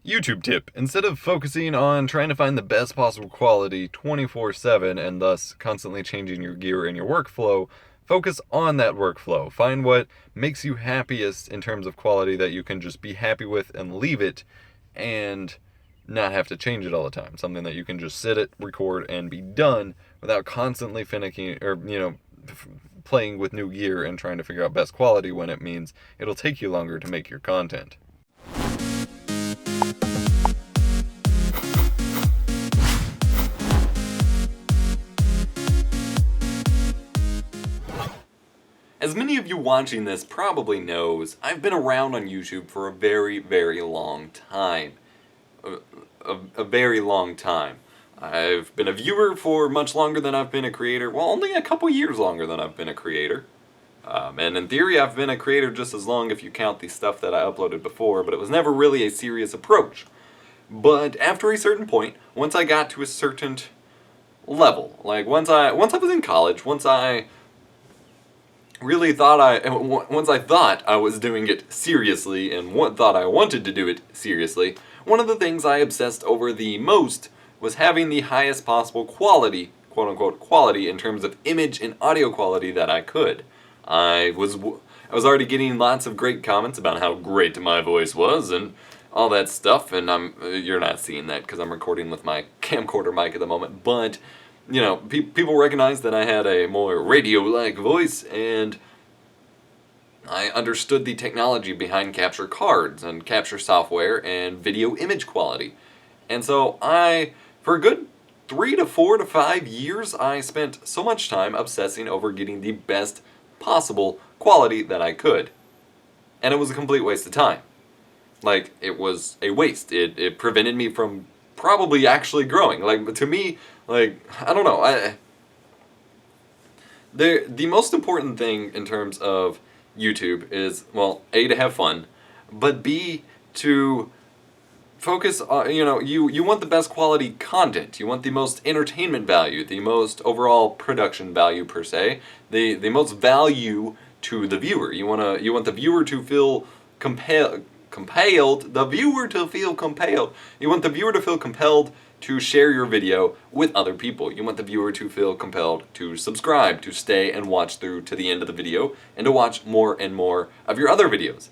YouTube tip. Instead of focusing on trying to find the best possible quality 24/7 and thus constantly changing your gear and your workflow, focus on that workflow. Find what makes you happiest in terms of quality that you can just be happy with and leave it and not have to change it all the time. Something that you can just sit it, record, and be done without constantly finicking or, playing with new gear and trying to figure out best quality when it means it'll take you longer to make your content. As many of you watching this probably knows, I've been around on YouTube for a very, very long time. A very long time. I've been a viewer for much longer than I've been a creator. Well, only a couple years longer than I've been a creator. And in theory, I've been a creator just as long if you count the stuff that I uploaded before, but it was never really a serious approach. But after a certain point, once I got to a certain level, like once I was in college, once I thought I was doing it seriously and thought I wanted to do it seriously, one of the things I obsessed over the most was having the highest possible quality, quote-unquote quality, in terms of image and audio quality that I could. I was already getting lots of great comments about how great my voice was and all that stuff, and you're not seeing that because I'm recording with my camcorder mic at the moment, but people recognized that I had a more radio-like voice, and I understood the technology behind capture cards and capture software and video image quality. And so for a good 3 to 4 to 5 years, I spent so much time obsessing over getting the best possible quality that I could. And it was a complete waste of time. Like, it was a waste. It prevented me from probably actually growing. Like, to me, like, I don't know. The most important thing in terms of YouTube is, well, A, to have fun, but B, to focus on, you want the best quality content. You want the most entertainment value, the most overall production value per se, the most value to the viewer. You want the viewer to feel compelled. You want the viewer to feel compelled to share your video with other people. You want the viewer to feel compelled to subscribe, to stay and watch through to the end of the video, and to watch more and more of your other videos.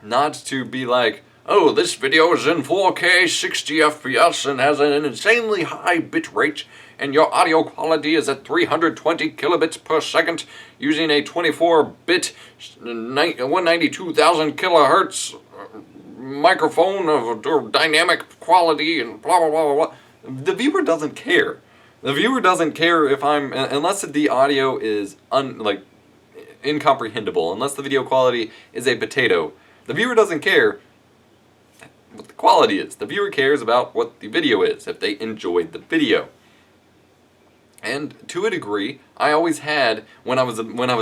Not to be like, oh, this video is in 4K 60 FPS and has an insanely high bit rate, and your audio quality is at 320 kilobits per second using a 24-bit 192,000 kilohertz microphone of dynamic quality and blah blah blah blah. The viewer doesn't care. The viewer doesn't care if unless the audio is incomprehensible, unless the video quality is a potato. The viewer doesn't care what the quality is. The viewer cares about what the video is, if they enjoyed the video. And to a degree, I always had, when I was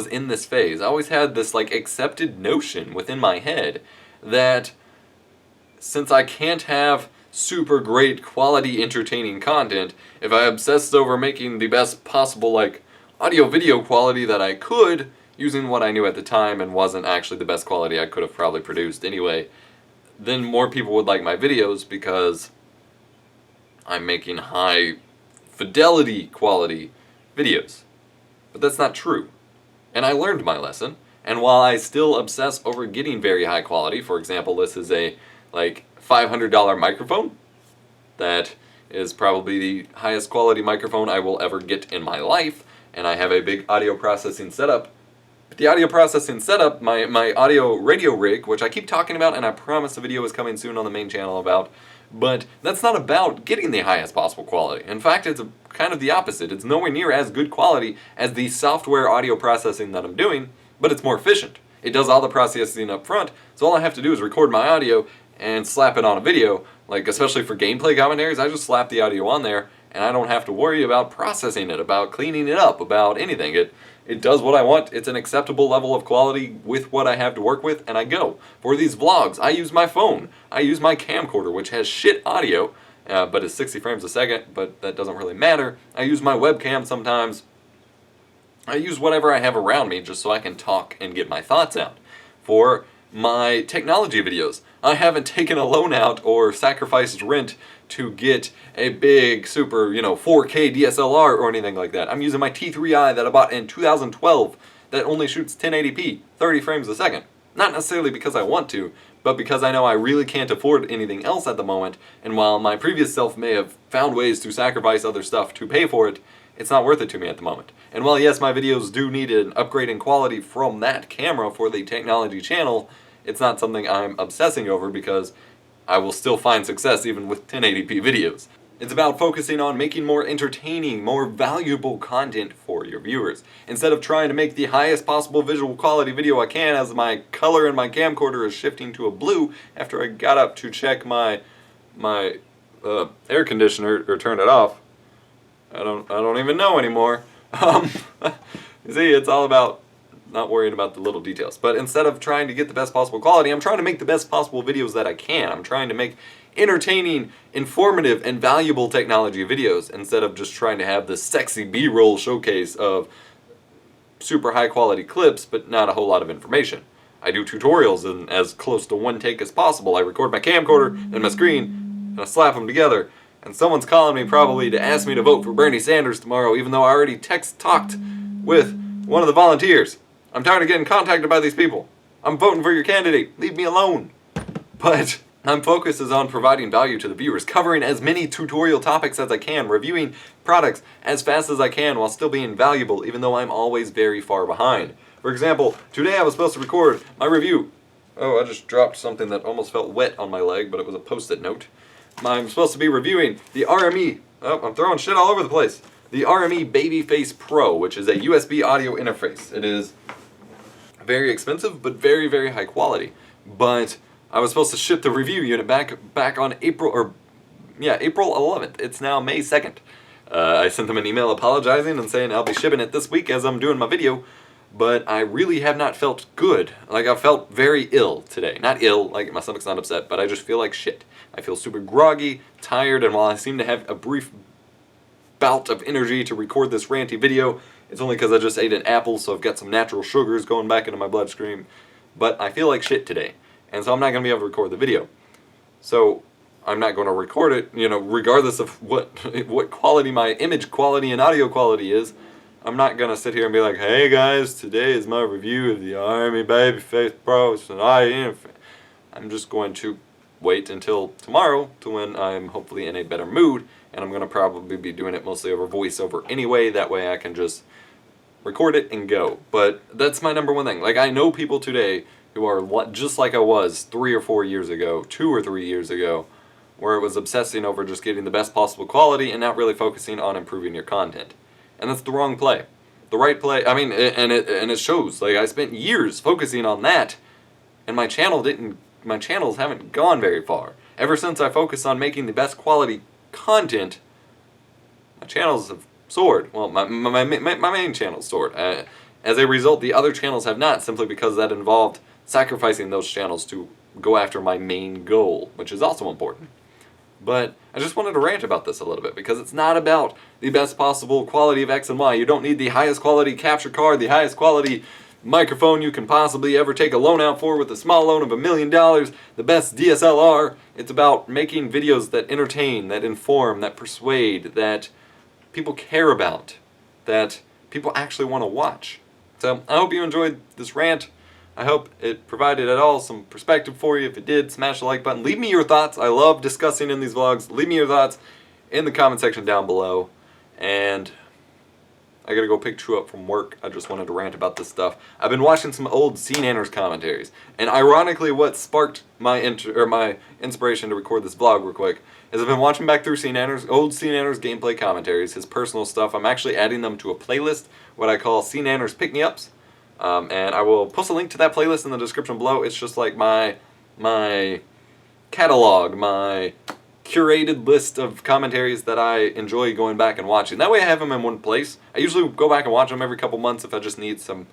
in this phase, I always had this accepted notion within my head that since I can't have super great quality entertaining content, if I obsessed over making the best possible audio video quality that I could, using what I knew at the time and wasn't actually the best quality I could have probably produced anyway, then more people would like my videos because I'm making high fidelity quality videos. But that's not true. And I learned my lesson, and while I still obsess over getting very high quality, for example, this is a $500 microphone that is probably the highest quality microphone I will ever get in my life, and I have a big audio processing setup. But the audio processing setup, my audio radio rig, which I keep talking about, and I promise a video is coming soon on the main channel about, but that's not about getting the highest possible quality. In fact, it's kind of the opposite. It's nowhere near as good quality as the software audio processing that I'm doing, but it's more efficient. It does all the processing up front, so all I have to do is record my audio and slap it on a video. Especially for gameplay commentaries, I just slap the audio on there, and I don't have to worry about processing it, about cleaning it up, about anything. It does what I want. It's an acceptable level of quality with what I have to work with, and I go. For these vlogs, I use my phone. I use my camcorder, which has shit audio, but is 60 frames a second, but that doesn't really matter. I use my webcam sometimes. I use whatever I have around me just so I can talk and get my thoughts out. For my technology videos, I haven't taken a loan out or sacrificed rent to get a big, super, 4K DSLR or anything like that. I'm using my T3i that I bought in 2012 that only shoots 1080p, 30 frames a second. Not necessarily because I want to, but because I know I really can't afford anything else at the moment, and while my previous self may have found ways to sacrifice other stuff to pay for it, it's not worth it to me at the moment. And while yes, my videos do need an upgrade in quality from that camera for the technology channel, it's not something I'm obsessing over because I will still find success even with 1080p videos. It's about focusing on making more entertaining, more valuable content for your viewers. Instead of trying to make the highest possible visual quality video I can as my color in my camcorder is shifting to a blue after I got up to check my air conditioner or turn it off. I don't even know anymore. You see, it's all about not worrying about the little details. But instead of trying to get the best possible quality, I'm trying to make the best possible videos that I can. I'm trying to make entertaining, informative, and valuable technology videos instead of just trying to have this sexy B-roll showcase of super high quality clips but not a whole lot of information. I do tutorials in as close to one take as possible. I record my camcorder and my screen and I slap them together. And someone's calling me probably to ask me to vote for Bernie Sanders tomorrow, even though I already talked with one of the volunteers. I'm tired of getting contacted by these people. I'm voting for your candidate. Leave me alone. But my focus is on providing value to the viewers, covering as many tutorial topics as I can, reviewing products as fast as I can while still being valuable, even though I'm always very far behind. For example, today I was supposed to record my review. Oh, I just dropped something that almost felt wet on my leg, but it was a post-it note. I'm supposed to be reviewing the RME. Oh, I'm throwing shit all over the place. The RME Babyface Pro, which is a USB audio interface. It is very expensive, but very, very high quality. But I was supposed to ship the review unit back on April 11th. It's now May 2nd. I sent them an email apologizing and saying I'll be shipping it this week as I'm doing my video. But I really have not felt good. Like, I felt very ill today. Not ill, like my stomach's not upset, but I just feel like shit. I feel super groggy, tired, and while I seem to have a brief bout of energy to record this ranty video, it's only because I just ate an apple, so I've got some natural sugars going back into my bloodstream. But I feel like shit today, and so I'm not going to be able to record the video. So I'm not going to record it, regardless of what quality my image quality and audio quality is. I'm not going to sit here and be like, hey guys, today is my review of the RME Babyface Pro. I'm just going to wait until tomorrow to when I'm hopefully in a better mood, and I'm going to probably be doing it mostly over voiceover anyway. That way I can just record it and go. But that's my number one thing. Like, I know people today who are just like I was 3 or 4 years ago, 2 or 3 years ago, where it was obsessing over just getting the best possible quality and not really focusing on improving your content. And that's the wrong play. The right play, it shows. Like, I spent years focusing on that, and my channels haven't gone very far. Ever since I focused on making the best quality content, my channels have soared. Well, my main channel soared. As a result, the other channels have not, simply because that involved sacrificing those channels to go after my main goal, which is also important. But I just wanted to rant about this a little bit, because it's not about the best possible quality of X and Y. You don't need the highest quality capture card, the highest quality microphone you can possibly ever take a loan out for with a small loan of $1 million, the best DSLR. It's about making videos that entertain, that inform, that persuade, that people care about, that people actually want to watch. So I hope you enjoyed this rant. I hope it provided at all some perspective for you. If it did, smash the like button. Leave me your thoughts. I love discussing in these vlogs. Leave me your thoughts in the comment section down below. And I gotta go pick True up from work. I just wanted to rant about this stuff. I've been watching some old C-Nanners commentaries. And ironically, what sparked my inspiration to record this vlog real quick is I've been watching back through old C-Nanners gameplay commentaries, his personal stuff. I'm actually adding them to a playlist, what I call C-Nanners Pick-Me-Ups. And I will post a link to that playlist in the description below. It's just like my catalog, my curated list of commentaries that I enjoy going back and watching. That way I have them in one place. I usually go back and watch them every couple months if I just need some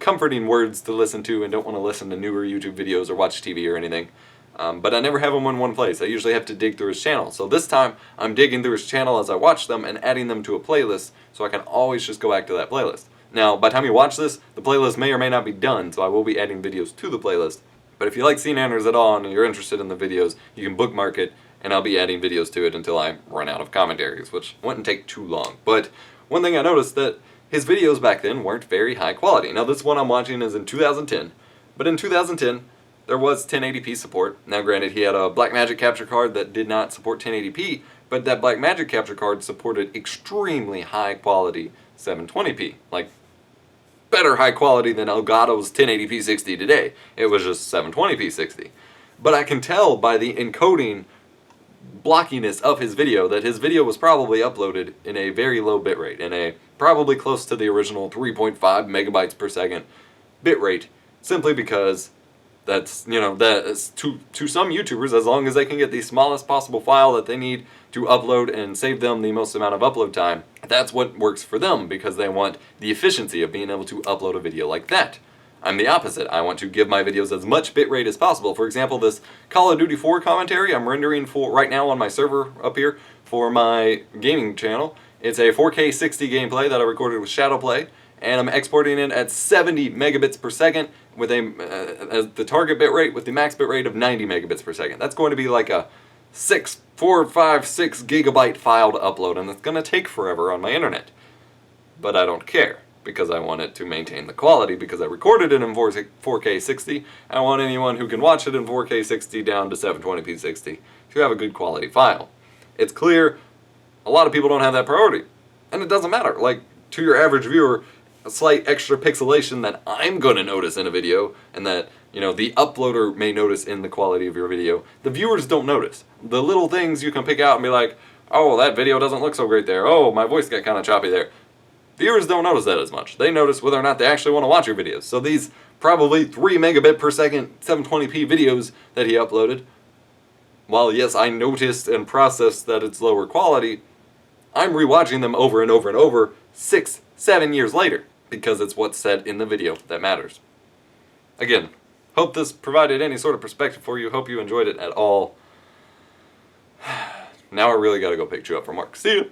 comforting words to listen to and don't want to listen to newer YouTube videos or watch TV or anything. But I never have them in one place. I usually have to dig through his channel. So this time, I'm digging through his channel as I watch them and adding them to a playlist so I can always just go back to that playlist. Now, by the time you watch this, the playlist may or may not be done, so I will be adding videos to the playlist. But if you like Sea Nanners at all and you're interested in the videos, you can bookmark it, and I'll be adding videos to it until I run out of commentaries, which wouldn't take too long. But one thing I noticed that his videos back then weren't very high quality. Now this one I'm watching is in 2010, but in 2010 there was 1080p support. Now granted, he had a Blackmagic capture card that did not support 1080p, but that Blackmagic capture card supported extremely high quality 720p, like better high quality than Elgato's 1080p 60 today. It was just 720p 60. But I can tell by the encoding blockiness of his video that his video was probably uploaded in a very low bitrate, in a probably close to the original 3.5 megabytes per second bitrate, simply because that's, you know, that's to some YouTubers, as long as they can get the smallest possible file that they need to upload and save them the most amount of upload time, that's what works for them, because they want the efficiency of being able to upload a video like that. I'm the opposite. I want to give my videos as much bitrate as possible. For example, this Call of Duty 4 commentary I'm rendering for right now on my server up here for my gaming channel. It's a 4K 60 gameplay that I recorded with Shadowplay, and I'm exporting it at 70 megabits per second with as the target bitrate with the max bitrate of 90 megabits per second. That's going to be like a 4, 5, 6 gigabyte file to upload, and it's going to take forever on my internet. But I don't care, because I want it to maintain the quality, because I recorded it in 4K 60. I want anyone who can watch it in 4K 60 down to 720p 60 to have a good quality file. It's clear a lot of people don't have that priority, and it doesn't matter. Like, to your average viewer, a slight extra pixelation that I'm going to notice in a video, and that, you know, the uploader may notice in the quality of your video, the viewers don't notice. The little things you can pick out and be like, oh, that video doesn't look so great there. Oh, my voice got kind of choppy there. Viewers don't notice that as much. They notice whether or not they actually want to watch your videos. So these probably 3 megabit per second 720p videos that he uploaded, while yes, I noticed and processed that it's lower quality, I'm rewatching them over and over and over 6, 7 years later, because it's what's said in the video that matters. Again, hope this provided any sort of perspective for you. Hope you enjoyed it at all. Now I really gotta go pick you up from work. See ya!